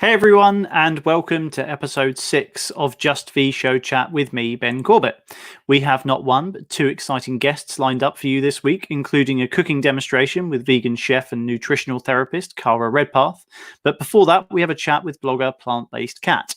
Hey everyone, and welcome to episode 6 of Just V Show Chat with me, Ben Corbett. We have not one, but two exciting guests lined up for you this week, including a cooking demonstration with vegan chef and nutritional therapist Cara Redpath. But before that, we have a chat with blogger Plant-Based Cat.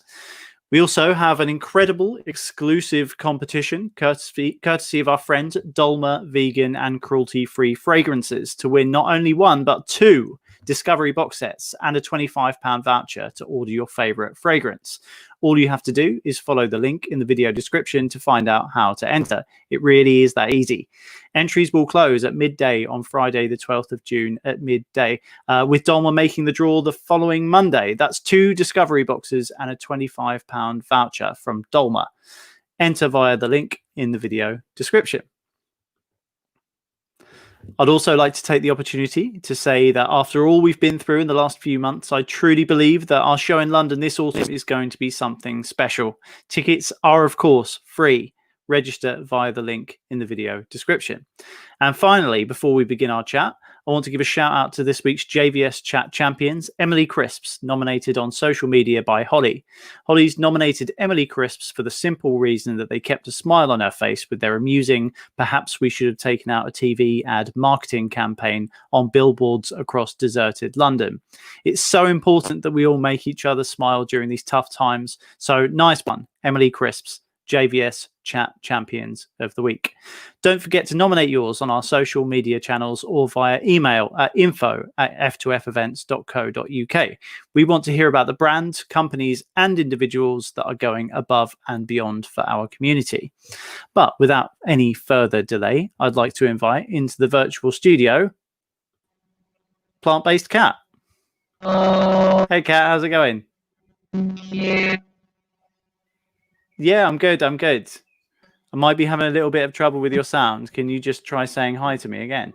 We also have an incredible exclusive competition, courtesy of our friend Dolma Vegan and Cruelty-Free Fragrances, to win not only one, but two Discovery box sets and a £25 voucher to order your favorite fragrance. All you have to do is follow the link in the video description to find out how to enter. It really is that easy. Entries will close at midday on Friday, the 12th of June at midday, with Dolma making the draw the following Monday. That's two Discovery boxes and a £25 voucher from Dolma. Enter via the link in the video description. I'd also like to take the opportunity to say that after all we've been through in the last few months, I truly believe that our show in London this autumn is going to be something special. Tickets are, of course, free. Register via the link in the video description. And finally, before we begin our chat, I want to give a shout out to this week's JVS Chat champions, Emily Crisps, nominated on social media by Holly. Holly's nominated Emily Crisps for the simple reason that they kept a smile on her face with their amusing, perhaps we should have taken out a TV ad marketing campaign on billboards across deserted London. It's so important that we all make each other smile during these tough times. So nice one, Emily Crisps. JVS Chat Champions of the Week. Don't forget to nominate yours on our social media channels or via email at info@f2fevents.co.uk. We want to hear about the brands, companies, and individuals that are going above and beyond for our community. But without any further delay, I'd like to invite into the virtual studio Plant-Based Cat. Hey Cat, how's it going? Yeah, I'm good. I might be having a little bit of trouble with your sound. Can you just try saying hi to me again?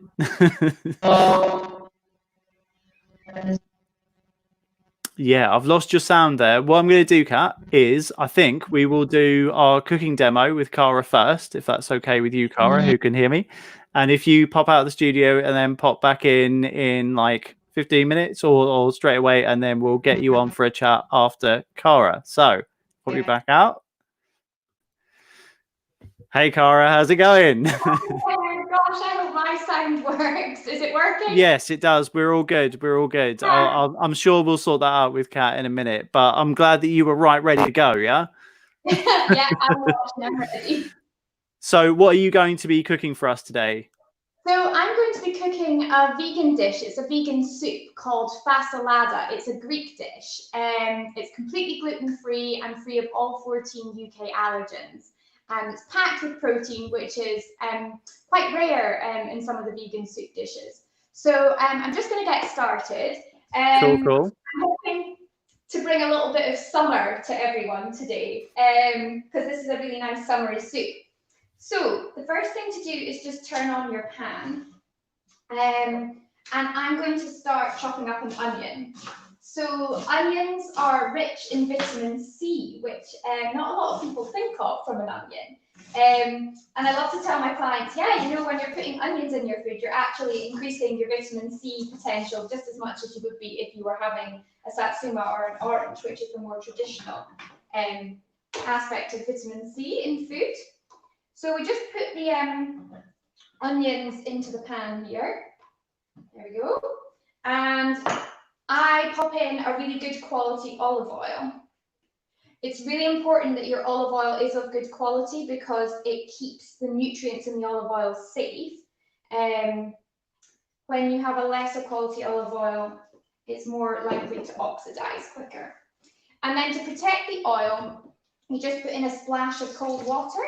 Yeah, I've lost your sound there. What I'm going to do, Kat, is I think we will do our cooking demo with Cara first, if that's okay with you, Cara, who can hear me. And if you pop out of the studio and then pop back in like 15 minutes or straight away, and then we'll get you on for a chat after Cara. So pop you back out. Hey, Cara, how's it going? Oh my gosh, I hope my sound works. Is it working? Yes, it does. We're all good. Yeah. I'm sure we'll sort that out with Kat in a minute, but I'm glad that you were ready to go, yeah? Yeah, I'm ready. So what are you going to be cooking for us today? So I'm going to be cooking a vegan dish. It's a vegan soup called fasolada. It's a Greek dish. It's completely gluten-free and free of all 14 UK allergens. It's packed with protein, which is quite rare in some of the vegan soup dishes. So I'm just going to get started. Cool. I'm hoping to bring a little bit of summer to everyone today, because this is a really nice summery soup. So the first thing to do is just turn on your pan. And I'm going to start chopping up an onion. So onions are rich in vitamin C, which not a lot of people think of from an onion. And I love to tell my clients, yeah, you know, when you're putting onions in your food, you're actually increasing your vitamin C potential just as much as you would be if you were having a satsuma or an orange, which is the more traditional aspect of vitamin C in food. So we just put the onions into the pan here. There we go. And I pop in a really good quality olive oil. It's really important that your olive oil is of good quality because it keeps the nutrients in the olive oil safe. When you have a lesser quality olive oil, it's more likely to oxidize quicker. And then to protect the oil, you just put in a splash of cold water.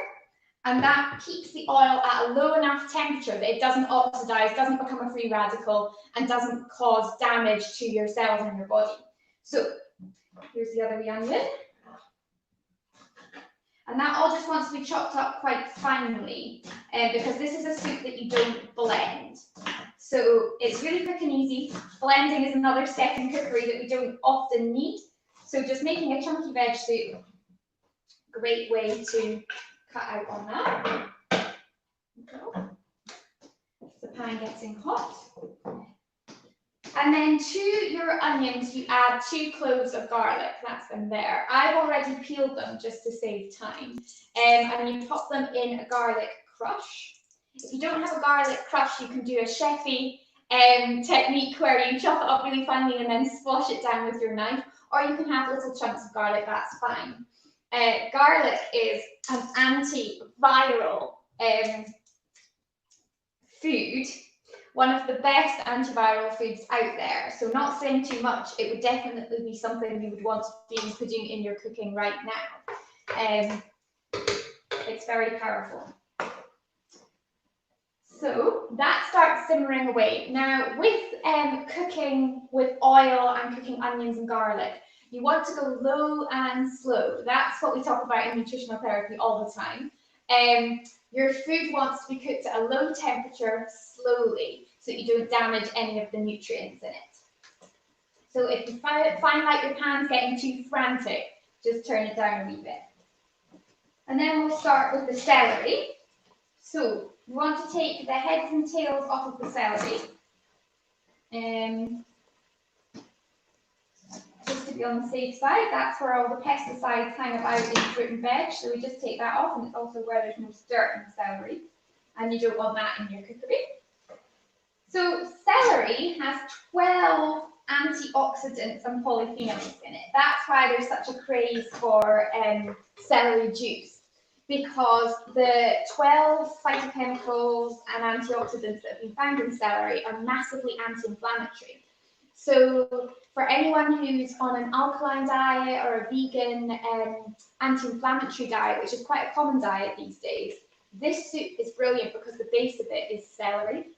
And that keeps the oil at a low enough temperature that it doesn't oxidize, doesn't become a free radical, and doesn't cause damage to your cells in your body. So here's the other wee onion. And that all just wants to be chopped up quite finely, because this is a soup that you don't blend. So it's really quick and easy. Blending is another step in cookery that we don't often need. So just making a chunky veg soup, great way to cut out on that. The pan gets in hot. And then to your onions, you add 2 cloves of garlic. That's them there. I've already peeled them just to save time. And you pop them in a garlic crush. If you don't have a garlic crush, you can do a chefy technique where you chop it up really finely and then squash it down with your knife. Or you can have little chunks of garlic, that's fine. Garlic is an antiviral food, one of the best antiviral foods out there. So not saying too much, it would definitely be something you would want to be putting in your cooking right now. It's very powerful. So that starts simmering away. Now with cooking with oil and cooking onions and garlic, you want to go low and slow. That's what we talk about in nutritional therapy all the time. Your food wants to be cooked at a low temperature slowly so you don't damage any of the nutrients in it. So if you find like your pan's getting too frantic, just turn it down a wee bit. And then we'll start with the celery. So you want to take the heads and tails off of the celery. Just to be on the safe side, that's where all the pesticides hang about in fruit and veg, so we just take that off, and it's also where there's most dirt in the celery, and you don't want that in your cookery. So celery has 12 antioxidants and polyphenols in it. That's why there's such a craze for celery juice, because the 12 phytochemicals and antioxidants that have been found in celery are massively anti-inflammatory. So for anyone who's on an alkaline diet or a vegan anti-inflammatory diet, which is quite a common diet these days, this soup is brilliant because the base of it is celery.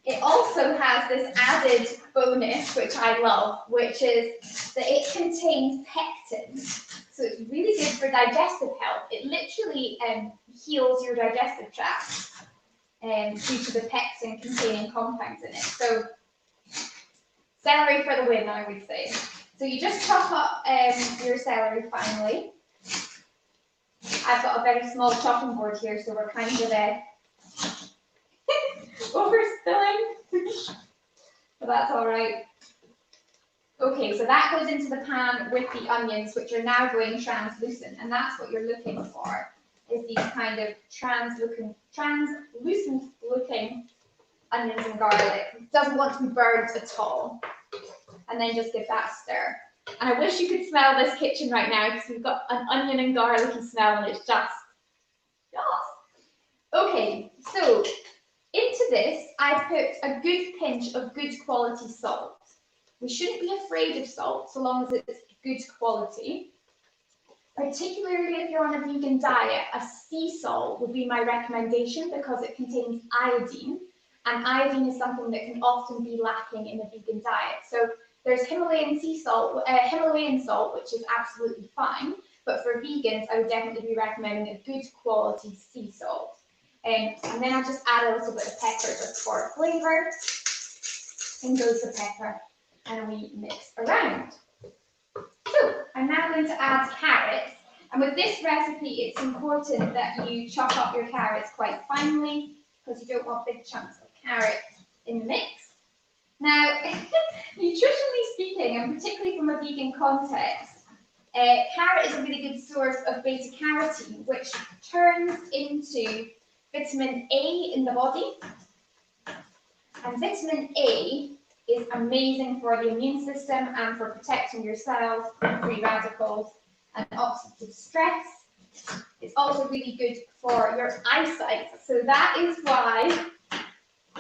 It also has this added bonus, which I love, which is that it contains pectin. So it's really good for digestive health. It literally heals your digestive tract due to the pectin containing compounds in it. So celery for the win, I would say. So you just chop up your celery finely. I've got a very small chopping board here, so we're kind of overspilling, but that's all right. Okay, so that goes into the pan with the onions, which are now going translucent, and that's what you're looking for, is these kind of translucent looking onions and garlic. It doesn't want to be burned at all. And then just give that a stir. And I wish you could smell this kitchen right now, because we've got an onion and garlicky smell, and it's just. Okay, so into this, I put a good pinch of good quality salt. We shouldn't be afraid of salt so long as it's good quality. Particularly if you're on a vegan diet, a sea salt would be my recommendation because it contains iodine, and iodine is something that can often be lacking in a vegan diet. So there's Himalayan salt, which is absolutely fine, but for vegans, I would definitely be recommending a good quality sea salt. And then I'll just add a little bit of pepper just for flavour. In goes the pepper, and we mix around. So I'm now going to add carrots, and with this recipe it's important that you chop up your carrots quite finely because you don't want big chunks of carrot in the mix. Now, nutritionally speaking, and particularly from a vegan context, carrot is a really good source of beta-carotene, which turns into vitamin A in the body, and vitamin A is amazing for the immune system and for protecting your cells from free radicals and oxidative stress. It's also really good for your eyesight. So that is why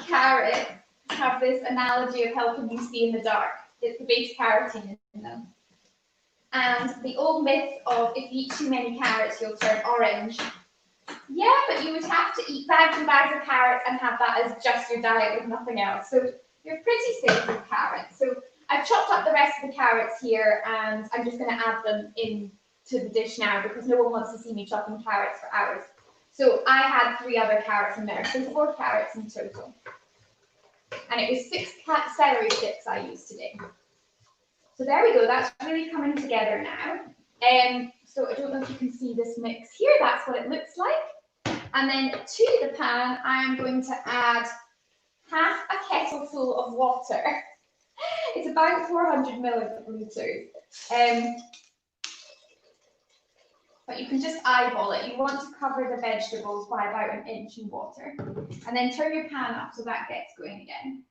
carrots have this analogy of helping you see in the dark. It's the beta carotene in them. And the old myth of if you eat too many carrots, you'll turn orange. Yeah, but you would have to eat bags and bags of carrots and have that as just your diet with nothing else. So you're pretty safe with carrots. So I've chopped up the rest of the carrots here, and I'm just going to add them into the dish now because no one wants to see me chopping carrots for hours. So I had 3 other carrots in there, so 4 carrots in total. And it was 6 celery sticks I used today. So there we go, that's really coming together now. So I don't know if you can see this mix here, that's what it looks like. And then to the pan, I'm going to add half a kettle full of water. It's about 400 milliliters. But you can just eyeball it. You want to cover the vegetables by about 1 inch in water. And then turn your pan up so that gets going again.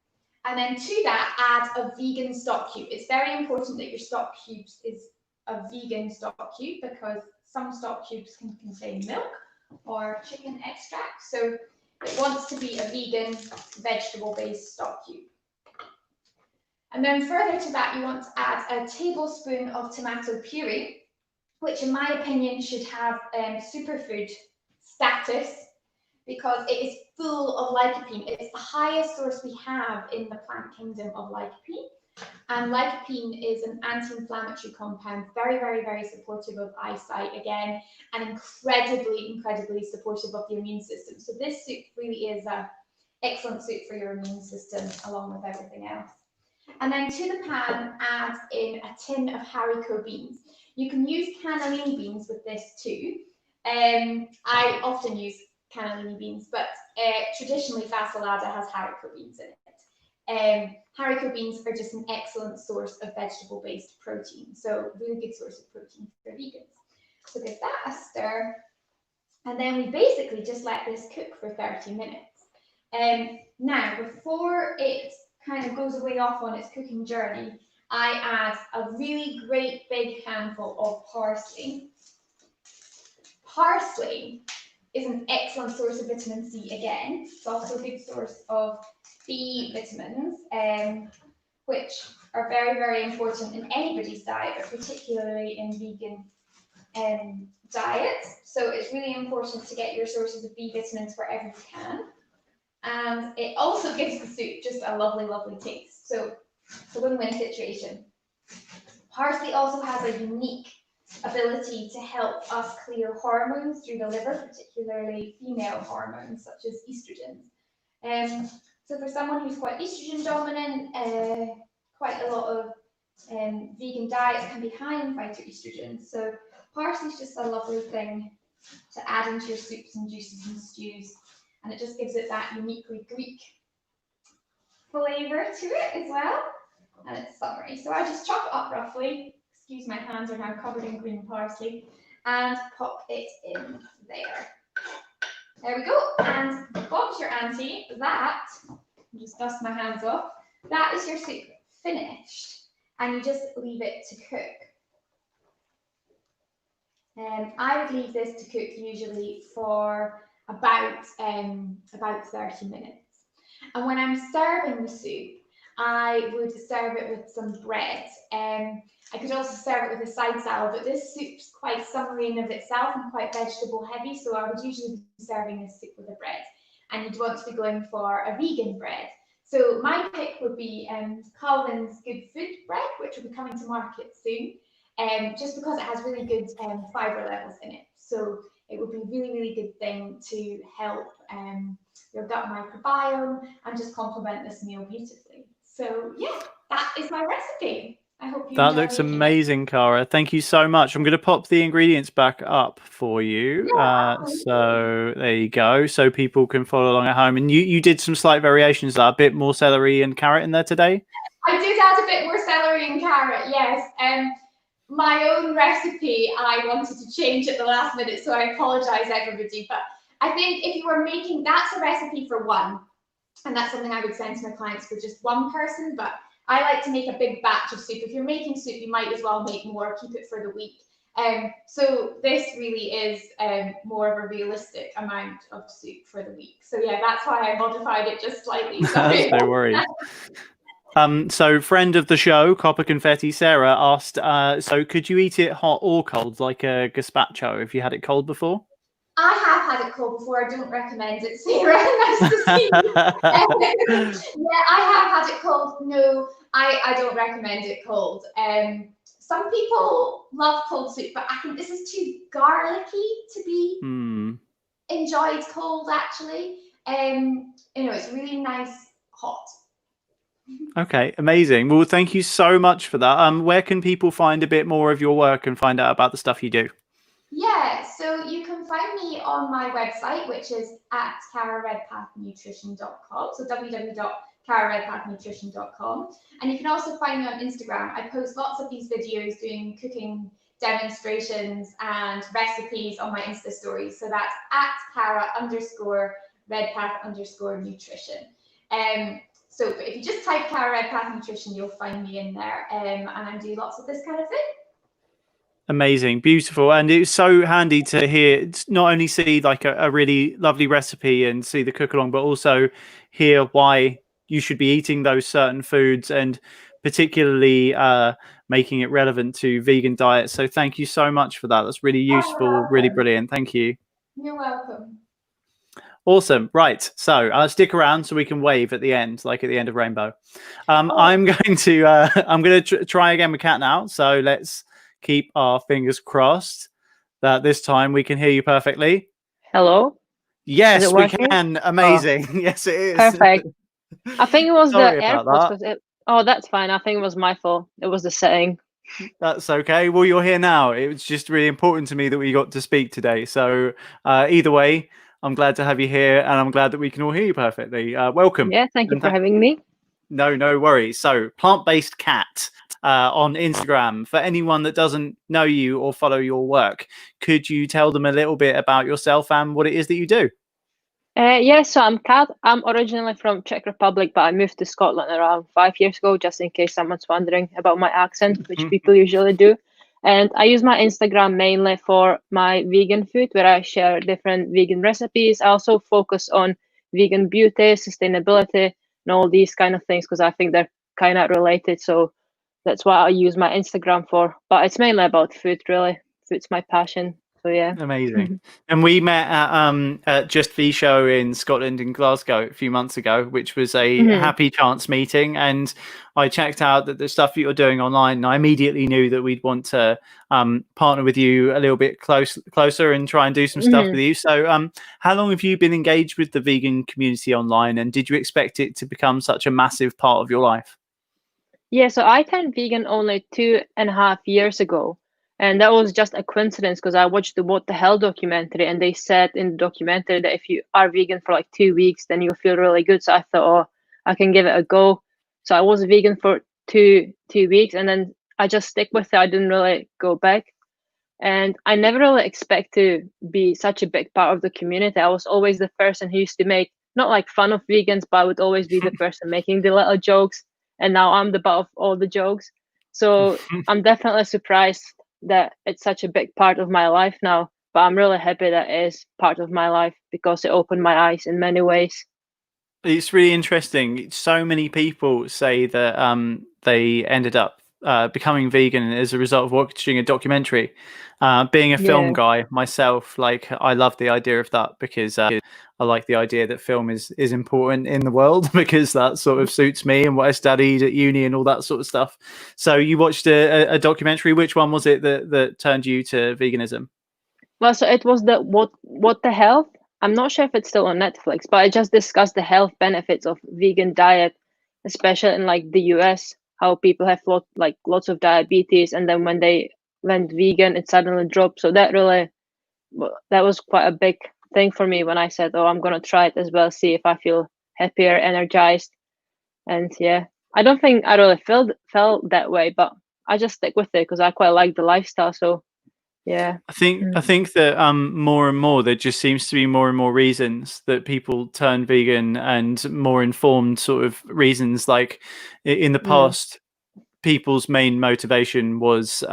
And then to that, add a vegan stock cube. It's very important that your stock cubes is a vegan stock cube because some stock cubes can contain milk or chicken extract. So it wants to be a vegan, vegetable-based stock cube. And then further to that, you want to add a tablespoon of tomato puree, which in my opinion should have superfood status because it is full of lycopene. It's the highest source we have in the plant kingdom of lycopene. And lycopene is an anti-inflammatory compound, very, very, very supportive of eyesight again, and incredibly, incredibly supportive of the immune system. So this soup really is an excellent soup for your immune system along with everything else. And then to the pan, add in a tin of haricot beans. You can use cannellini beans with this too. I often use cannellini beans, but traditionally fasolada has haricot beans in it. Haricot beans are just an excellent source of vegetable-based protein, so really good source of protein for vegans. So give that a stir, and then we basically just let this cook for 30 minutes. Now, before it kind of goes away off on its cooking journey, I add a really great big handful of parsley. Parsley is an excellent source of vitamin C again. It's also a good source of B vitamins, which are very, very important in anybody's diet, but particularly in vegan diets. So it's really important to get your sources of B vitamins wherever you can. And it also gives the soup just a lovely, lovely taste. So it's a win-win situation. Parsley also has a unique ability to help us clear hormones through the liver, particularly female hormones such as estrogens. So for someone who's quite estrogen dominant, quite a lot of vegan diets can be high in phytoestrogens. So parsley is just a lovely thing to add into your soups and juices and stews. And it just gives it that uniquely Greek flavor to it as well. And it's summery. So I just chop it up roughly. Excuse, my hands are now covered in green parsley. And pop it in there. There we go. And Bob's your auntie. That, I'll just dust my hands off. That is your soup finished. And you just leave it to cook. I would leave this to cook usually for about 30 minutes. And when I'm serving the soup, I would serve it with some bread. I could also serve it with a side salad, but this soup's quite summery in of itself and quite vegetable heavy, so I would usually be serving this soup with a bread. And you'd want to be going for a vegan bread. So my pick would be Colvin's Good Food bread, which will be coming to market soon, just because it has really good fibre levels in it. So it would be a really, really good thing to help your gut microbiome and just complement this meal beautifully. So yeah, that is my recipe. I hope you That looks amazing, Cara. Thank you so much. I'm going to pop the ingredients back up for you. So there you go. So people can follow along at home. And you did some slight variations there, a bit more celery and carrot in there today? I did add a bit more celery and carrot, yes. My own recipe, I wanted to change at the last minute, so I apologize, everybody. But I think if you were making, that's a recipe for one. And that's something I would send to my clients for just one person. But I like to make a big batch of soup. If you're making soup, you might as well make more, keep it for the week. So this really is more of a realistic amount of soup for the week. So yeah, that's why I modified it just slightly. Sorry. No worries. So friend of the show, Copper Confetti Sarah, asked, so could you eat it hot or cold, like a gazpacho, if you had it cold before? I have had it cold before. I don't recommend it, Sarah. Nice to see you. Yeah, I have had it cold. No, I don't recommend it cold. Some people love cold soup, but I think this is too garlicky to be enjoyed cold, actually. It's really nice hot. Okay, amazing. Well, thank you so much for that. Where can people find a bit more of your work and find out about the stuff you do? Yeah, so you can find me on my website, which is at cararedpathnutrition.com. So www.cararedpathnutrition.com. And you can also find me on Instagram. I post lots of these videos doing cooking demonstrations and recipes on my Insta stories. So that's at Cara_Redpath_nutrition. So if you just type Cara Redpath Nutrition, you'll find me in there. And I do lots of this kind of thing. Amazing, beautiful, and it's so handy to hear. Not only see like a really lovely recipe and see the cook along, but also hear why you should be eating those certain foods, and particularly making it relevant to vegan diets. So thank you so much for that. That's really useful, really brilliant. Thank you. You're welcome. Awesome. Right. So stick around so we can wave at the end, like at the end of Rainbow. I'm going to try again with Kat now. So let's keep our fingers crossed that this time we can hear you perfectly. Hello? Yes, Is it we working? can. Amazing. Yes, it is. Perfect. I think it was Sorry the about AirPods that. because oh, that's fine. I think it was my fault. It was the setting. That's okay. Well, you're here now. It was just really important to me that we got to speak today. So either way, I'm glad to have you here, and I'm glad that we can all hear you perfectly. Welcome. Yeah, thank you And for having me. No worries. So, plant-based cat on Instagram. For anyone that doesn't know you or follow your work, could you tell them a little bit about yourself and what it is that you do? Yeah, so I'm Kat. I'm originally from Czech Republic, but I moved to Scotland around 5 years ago, just in case someone's wondering about my accent, which people usually do. And I use my Instagram mainly for my vegan food, where I share different vegan recipes. I also focus on vegan beauty, sustainability, and all these kind of things because I think they're kind of related. So that's what I use my Instagram for. But it's mainly about food, really. Food's my passion. So yeah. Amazing. And we met at Just V Show in Scotland, in Glasgow, a few months ago, which was a happy chance meeting. And I checked out that the stuff that you're doing online, and I immediately knew that we'd want to partner with you a little bit closer and try and do some stuff with you. So how long have you been engaged with the vegan community online, and did you expect it to become such a massive part of your life? Yeah, so I turned vegan only 2.5 years ago. And that was just a coincidence because I watched the What the Hell documentary, and they said in the documentary that if you are vegan for like 2 weeks, then you'll feel really good. So I thought, oh, I can give it a go. So I was vegan for two weeks, and then I just stick with it. I didn't really go back. And I never really expect to be such a big part of the community. I was always the person who used to make not like fun of vegans, but I would always be the person making the little jokes. And now I'm the butt of all the jokes. So I'm definitely surprised that it's such a big part of my life now. But I'm really happy that it is part of my life because it opened my eyes in many ways. It's really interesting. So many people say that they ended up becoming vegan as a result of watching a documentary. Being a film Yeah. guy myself, like I love the idea of that because I like the idea that film is important in the world because that sort of suits me and what I studied at uni and all that sort of stuff. So you watched a documentary. Which one was it that turned you to veganism? Well, so it was the what the health. I'm not sure if it's still on Netflix, but I just discussed the health benefits of vegan diet, especially in like the US, how people have lots of diabetes, and then when they went vegan, it suddenly dropped. So that was quite a big thing for me when I said, "Oh, I'm gonna try it as well, see if I feel happier, energized." And yeah, I don't think I really felt that way, but I just stick with it because I quite like the lifestyle. So yeah. I think that more and more there just seems to be more and more reasons that people turn vegan, and more informed sort of reasons. Like in the Mm. past, people's main motivation was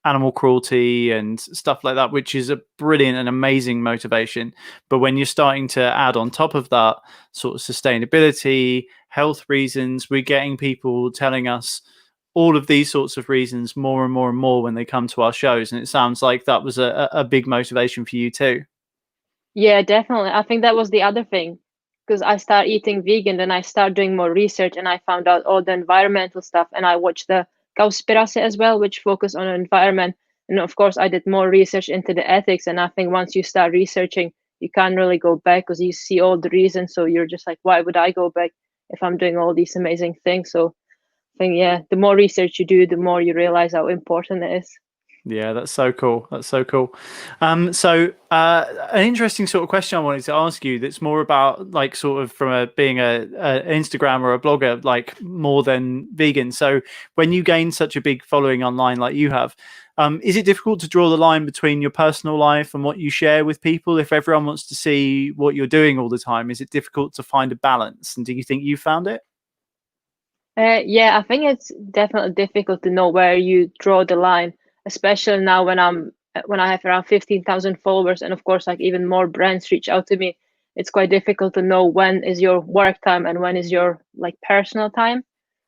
animal cruelty and stuff like that, which is a brilliant and amazing motivation. But when you're starting to add on top of that sort of sustainability, health reasons, we're getting people telling us all of these sorts of reasons more and more and more when they come to our shows. And it sounds like that was a big motivation for you too. Yeah, definitely. I think that was the other thing because I started eating vegan, then I started doing more research and I found out all the environmental stuff. And I watched the Cowspiracy as well, which focus on environment. And of course, I did more research into the ethics. And I think once you start researching, you can't really go back because you see all the reasons. So you're just like, why would I go back if I'm doing all these amazing things? So I think, yeah, the more research you do, the more you realize how important it is. Yeah, that's so cool. That's so cool. An interesting sort of question I wanted to ask you that's more about like sort of from being a Instagram or a blogger, like more than vegan. So when you gain such a big following online like you have, is it difficult to draw the line between your personal life and what you share with people? If everyone wants to see what you're doing all the time, is it difficult to find a balance? And do you think you found it? Yeah, I think it's definitely difficult to know where you draw the line, especially now when I have around 15,000 followers, and of course, like even more brands reach out to me. It's quite difficult to know when is your work time and when is your like personal time.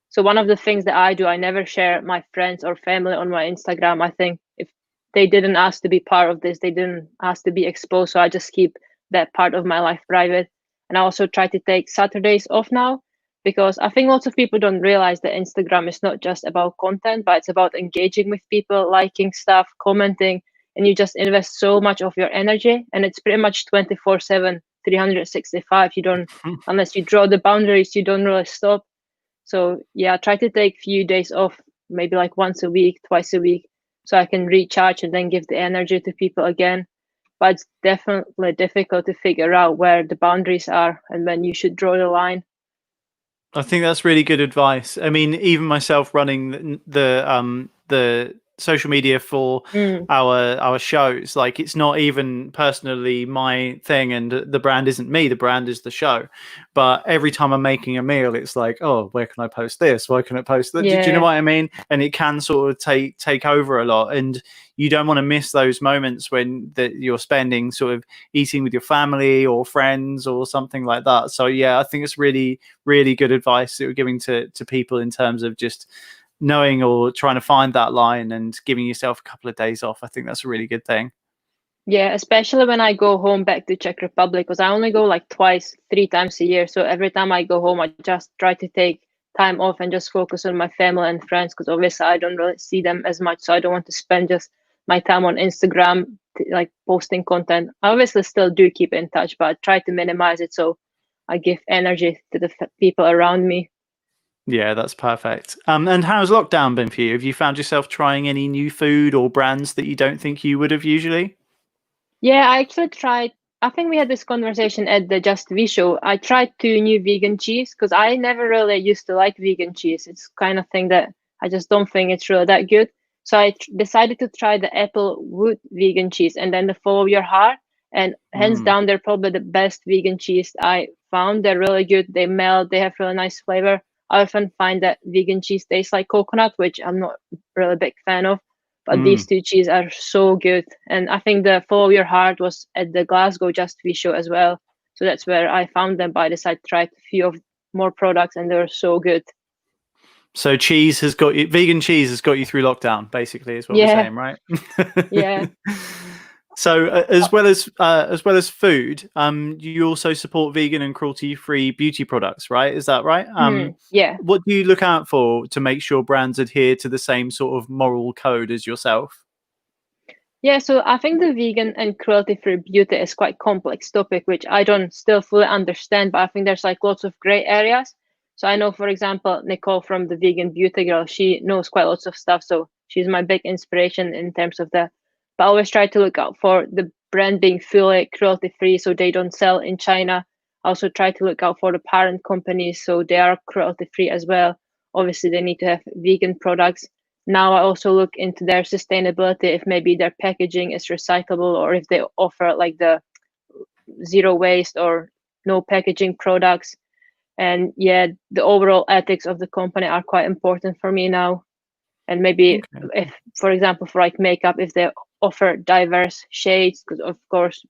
So one of the things that I do, I never share my friends or family on my Instagram. I think if they didn't ask to be part of this, they didn't ask to be exposed. So I just keep that part of my life private. And I also try to take Saturdays off now because I think lots of people don't realize that Instagram is not just about content, but it's about engaging with people, liking stuff, commenting, and you just invest so much of your energy. And it's pretty much 24/7, 365. You don't, unless you draw the boundaries, you don't really stop. So yeah, I try to take few days off, maybe like once a week, twice a week, so I can recharge and then give the energy to people again. But it's definitely difficult to figure out where the boundaries are and when you should draw the line. I think that's really good advice. I mean, even myself running the social media for Mm, our shows, like it's not even personally my thing, and the brand isn't me. The brand is the show. But every time I'm making a meal, it's like, oh, where can I post this? Where can I post that? Do you know yeah, what I mean? And it can sort of take over a lot, and you don't want to miss those moments when that you're spending sort of eating with your family or friends or something like that. So yeah, I think it's really good advice that you're giving to people in terms of just knowing or trying to find that line and giving yourself a couple of days off. I think that's a really good thing. yeah. Especially when I go home back to Czech Republic, because I only go like twice, 3 times a year. So every time I go home, I just try to take time off and just focus on my family and friends, because obviously I don't really see them as much. So I don't want to spend just my time on Instagram, like posting content. I obviously still do keep in touch, but I try to minimize it so I give energy to the people around me. Yeah, that's perfect. And how's lockdown been for you? Have you found yourself trying any new food or brands that you don't think you would have usually? Yeah, I actually tried. I think we had this conversation at the Just V show. I tried 2 new vegan cheese because I never really used to like vegan cheese. It's kind of thing that I just don't think it's really that good. So I decided to try the apple wood vegan cheese and then the follow your heart. And hands Mm, down, they're probably the best vegan cheese I found. They're really good. They melt. They have really nice flavor. I often find that vegan cheese tastes like coconut, which I'm not really a big fan of. But these mm. two cheese are so good. And I think the Follow Your Heart was at the Glasgow Just Be show as well. So that's where I found them. But I decided to try a few of more products and they were so good. So cheese has got you, vegan cheese has got you through lockdown, basically, is what we're Yeah, saying, right? yeah. So as well as food, you also support vegan and cruelty-free beauty products, right? Is that right? Yeah. What do you look out for to make sure brands adhere to the same sort of moral code as yourself? Yeah, so I think the vegan and cruelty-free beauty is quite complex topic, which I don't still fully understand, but I think there's like lots of gray areas. So I know, for example, Nicole from the Vegan Beauty Girl, she knows quite lots of stuff. So she's my big inspiration in terms of that. But I always try to look out for the brand being fully cruelty-free so they don't sell in China. I also try to look out for the parent companies so they are cruelty-free as well. Obviously, they need to have vegan products. Now I also look into their sustainability, if maybe their packaging is recyclable or if they offer like the zero waste or no packaging products. And yeah, the overall ethics of the company are quite important for me now. And maybe Okay. if, for example, for like makeup, if they offer diverse shades, because of course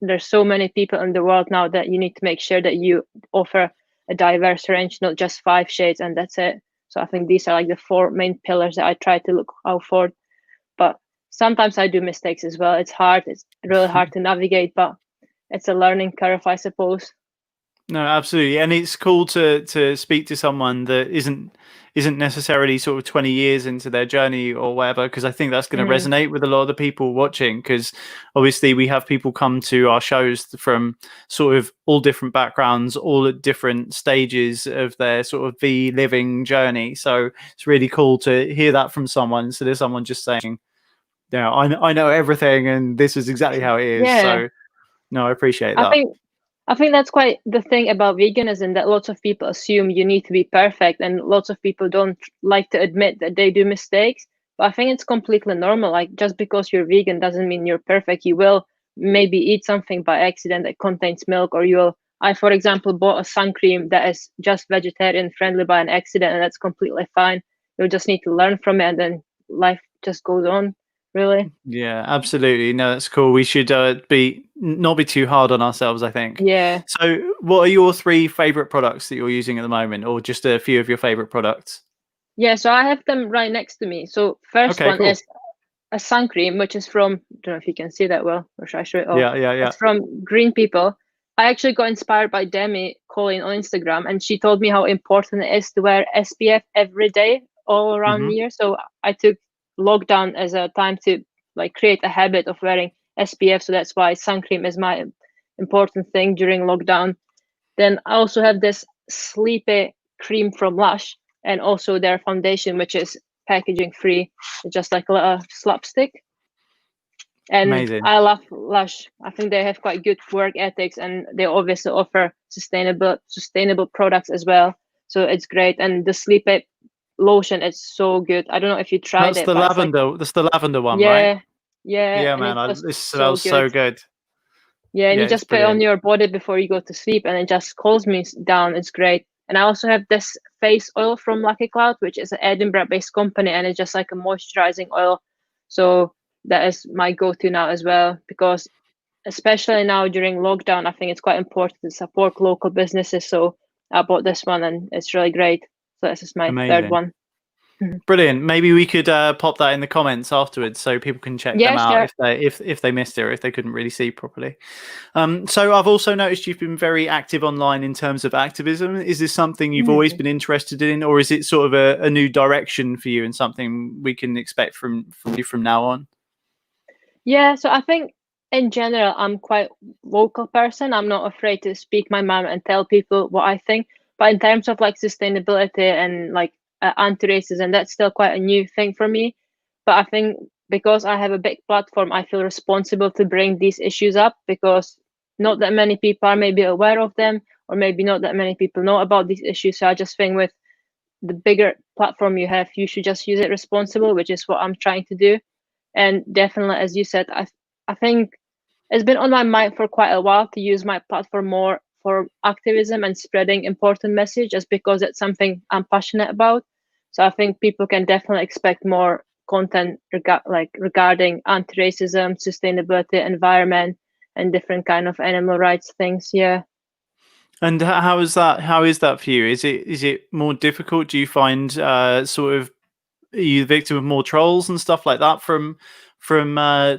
there's so many people in the world now that you need to make sure that you offer a diverse range, not just 5 shades and that's it. So I think these are like the 4 main pillars that I try to look out for. But sometimes I do mistakes as well. It's hard. It's really hard to navigate, but it's a learning curve, I suppose. No, absolutely, and it's cool to speak to someone that isn't necessarily sort of 20 years into their journey or whatever, because I think that's going to Mm, resonate with a lot of the people watching. Because obviously, we have people come to our shows from sort of all different backgrounds, all at different stages of their sort of the living journey. So it's really cool to hear that from someone instead of someone just saying, Yeah, I know everything, and this is exactly how it is. Yeah, So no, I appreciate I that. think I think that's quite the thing about veganism, that lots of people assume you need to be perfect, and lots of people don't like to admit that they do mistakes. But I think it's completely normal. Like, just because you're vegan doesn't mean you're perfect. You will maybe eat something by accident that contains milk, or I, for example, bought a sun cream that is just vegetarian friendly by an accident, and that's completely fine. You'll just need to learn from it, and then life just goes on, really. Yeah, absolutely. No, that's cool. We should not be too hard on ourselves, I think. Yeah. So, what are your 3 favorite products that you're using at the moment, or just a few of your favorite products? Yeah, so I have them right next to me. So first Okay, one cool. is a sun cream, which is from, I don't know if you can see that well, or should I show it off? Yeah, yeah, yeah. It's from Green People. I actually got inspired by Demi Colin on Instagram, and she told me how important it is to wear SPF every day, all around the Hmm. year. So I took lockdown as a time to like create a habit of wearing SPF. So that's why sun cream is my important thing during lockdown. Then I also have this sleepy cream from Lush, and also their foundation, which is packaging free, just like a little slapstick. And Amazing. I love Lush. I think they have quite good work ethics, and they obviously offer sustainable products as well. So it's great. And the sleepy lotion is so good. I don't know if you tried That's it, the but it's like, lavender. That's the lavender one, right? yeah, yeah, Yeah, and man. it's just This so smells good. so good. Yeah, and Yeah, you it's just put it on brilliant. your body before you go to sleep, and it just calms me down. It's great. And I also have this face oil from Lucky Cloud, which is an Edinburgh-based company, and it's just like a moisturizing oil. So that is my go-to now as well, because especially now during lockdown, I think it's quite important to support local businesses. So I bought this one, and it's really great. So this is my third Amazing. one. Mhm. Brilliant. Maybe we could pop that in the comments afterwards so people can check them Yeah, out sure. if they missed it or if they couldn't really see properly. So I've also noticed you've been very active online in terms of activism. Is this something you've always Mhm. been interested in, or is it sort of a new direction for you and something we can expect from you from now on? Yeah, so I think in general, I'm quite vocal person. I'm not afraid to speak my mind and tell people what I think. But in terms of like sustainability and like anti-racism, that's still quite a new thing for me. But I think because I have a big platform, I feel responsible to bring these issues up, because not that many people are maybe aware of them, or maybe not that many people know about these issues. So I just think with the bigger platform you have, you should just use it responsible, which is what I'm trying to do. And definitely, as you said, I think it's been on my mind for quite a while to use my platform more for activism and spreading important message, just because it's something I'm passionate about. So I think people can definitely expect more content regarding anti-racism, sustainability, environment, and different kind of animal rights things. Yeah. And how is that? How is that for you? Is it more difficult? Do you find sort of are you the victim of more trolls and stuff like that from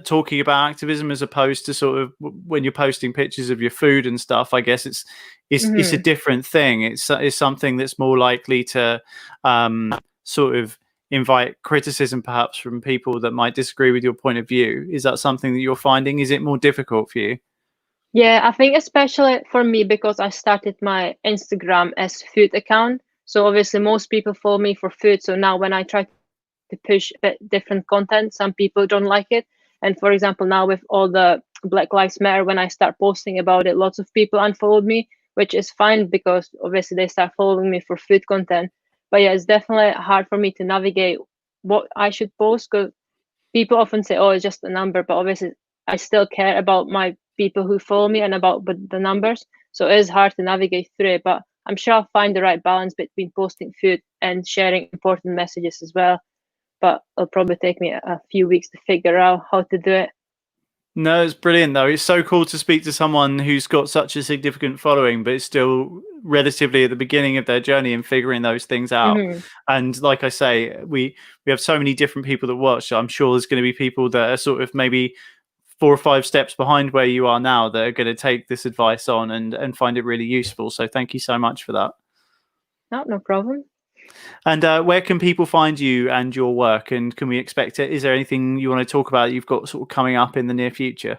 talking about activism as opposed to sort of when you're posting pictures of your food and stuff? I guess it's a Hmm. different thing. It's something that's more likely to sort of invite criticism perhaps from people that might disagree with your point of view. Is that something that you're finding? Is it more difficult for you? Yeah, I think especially for me, because I started my Instagram as food account. So obviously most people follow me for food. So now when I try to push a bit different content, some people don't like it. And for example, now with all the Black Lives Matter, when I start posting about it, lots of people unfollowed me, which is fine because obviously they start following me for food content. But yeah, it's definitely hard for me to navigate what I should post, because people often say, "Oh, it's just a number," but obviously, I still care about my people who follow me and about the numbers. So it is hard to navigate through it, but I'm sure I'll find the right balance between posting food and sharing important messages as well. But it'll probably take me a few weeks to figure out how to do it. No, it's brilliant though. It's so cool to speak to someone who's got such a significant following, but is still relatively at the beginning of their journey and figuring those things out. Hmm. And like I say, we have so many different people that watch. So I'm sure there's going to be people that are sort of maybe 4 or 5 steps behind where you are now that are going to take this advice on and find it really useful. So thank you so much for that. No, no problem. And where can people find you and your work? And can we expect it? Is there anything you want to talk about you've got sort of coming up in the near future?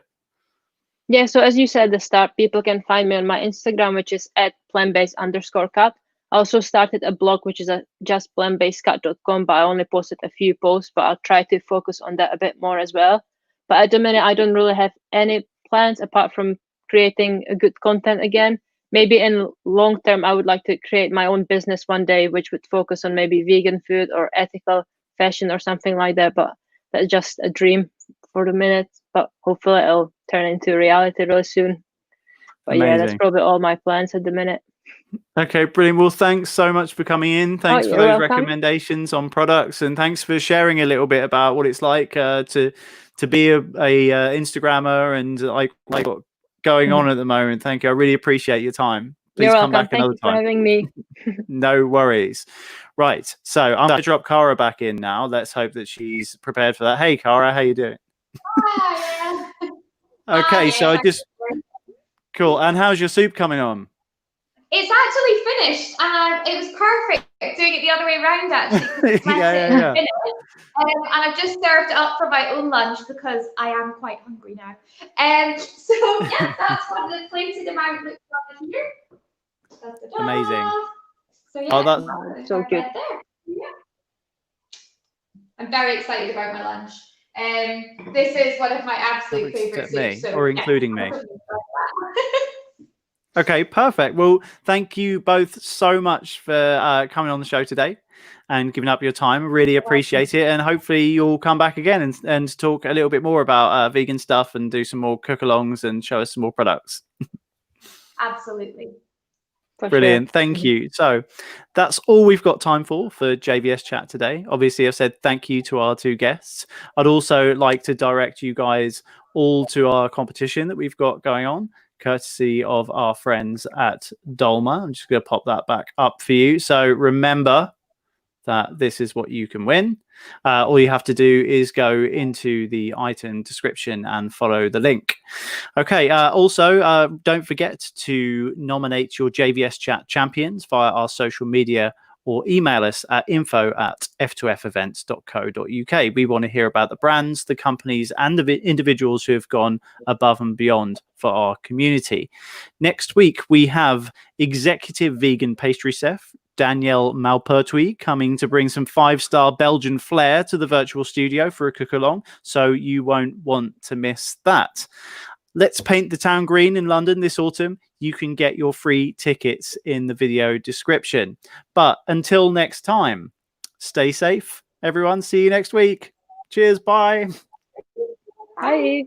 Yeah, so as you said at the start, people can find me on my Instagram, which is at plantbased_cat. I also started a blog, which is a justblendbasedcat.com, but I only posted a few posts, but I'll try to focus on that a bit more as well. But at the minute, I don't really have any plans apart from creating a good content again. Maybe in long term, I would like to create my own business one day, which would focus on maybe vegan food or ethical fashion or something like that. But that's just a dream for the minute. But hopefully it'll turn into reality really soon. But yeah, that's Amazing. probably all my plans at the minute. Okay, brilliant. Well, thanks so much for coming in. Thanks for you're those welcome. recommendations on products, and thanks for sharing a little bit about what it's like to be a Instagrammer and like what's going on at the moment. Thank you. I really appreciate your time. Please You're come welcome. back Thank another you for time. having me. No worries. Right. So I'm going to drop Cara back in now. Let's hope that she's prepared for that. Hey, Cara, how you doing? Hi. Okay, Hi, so I just cool. And how's your soup coming on? It's actually finished, and it was perfect doing it the other way around, actually. Yeah. And I've just served it up for my own lunch because I am quite hungry now. So yeah, that's what the plated amount looks like here. Da-da-da. Amazing. So yeah, Oh, that's so good. there. Yeah. I'm very excited about my lunch. This is one of my absolute favorite soups. Or including me. Okay, perfect. Well, thank you both so much for coming on the show today and giving up your time. Really appreciate it. And hopefully you'll come back again and talk a little bit more about vegan stuff and do some more cook-alongs and show us some more products. Absolutely. Brilliant. Thank you. So that's all we've got time for JVS Chat today. Obviously, I've said thank you to our two guests. I'd also like to direct you guys all to our competition that we've got going on, courtesy of our friends at Dolma. I'm just going to pop that back up for you. So remember that this is what you can win. All you have to do is go into the item description and follow the link. Okay, also, don't forget to nominate your JVS Chat champions via our social media or email us at info@f2fevents.co.uk. We want to hear about the brands, the companies, and the individuals who have gone above and beyond for our community. Next week, we have executive vegan pastry chef Daniele Maupertuis coming to bring some 5-star Belgian flair to the virtual studio for a cook-along, so you won't want to miss that. Let's Paint the Town Green in London this autumn. You can get your free tickets in the video description. But until next time, stay safe, everyone. See you next week. Cheers. Bye. Bye.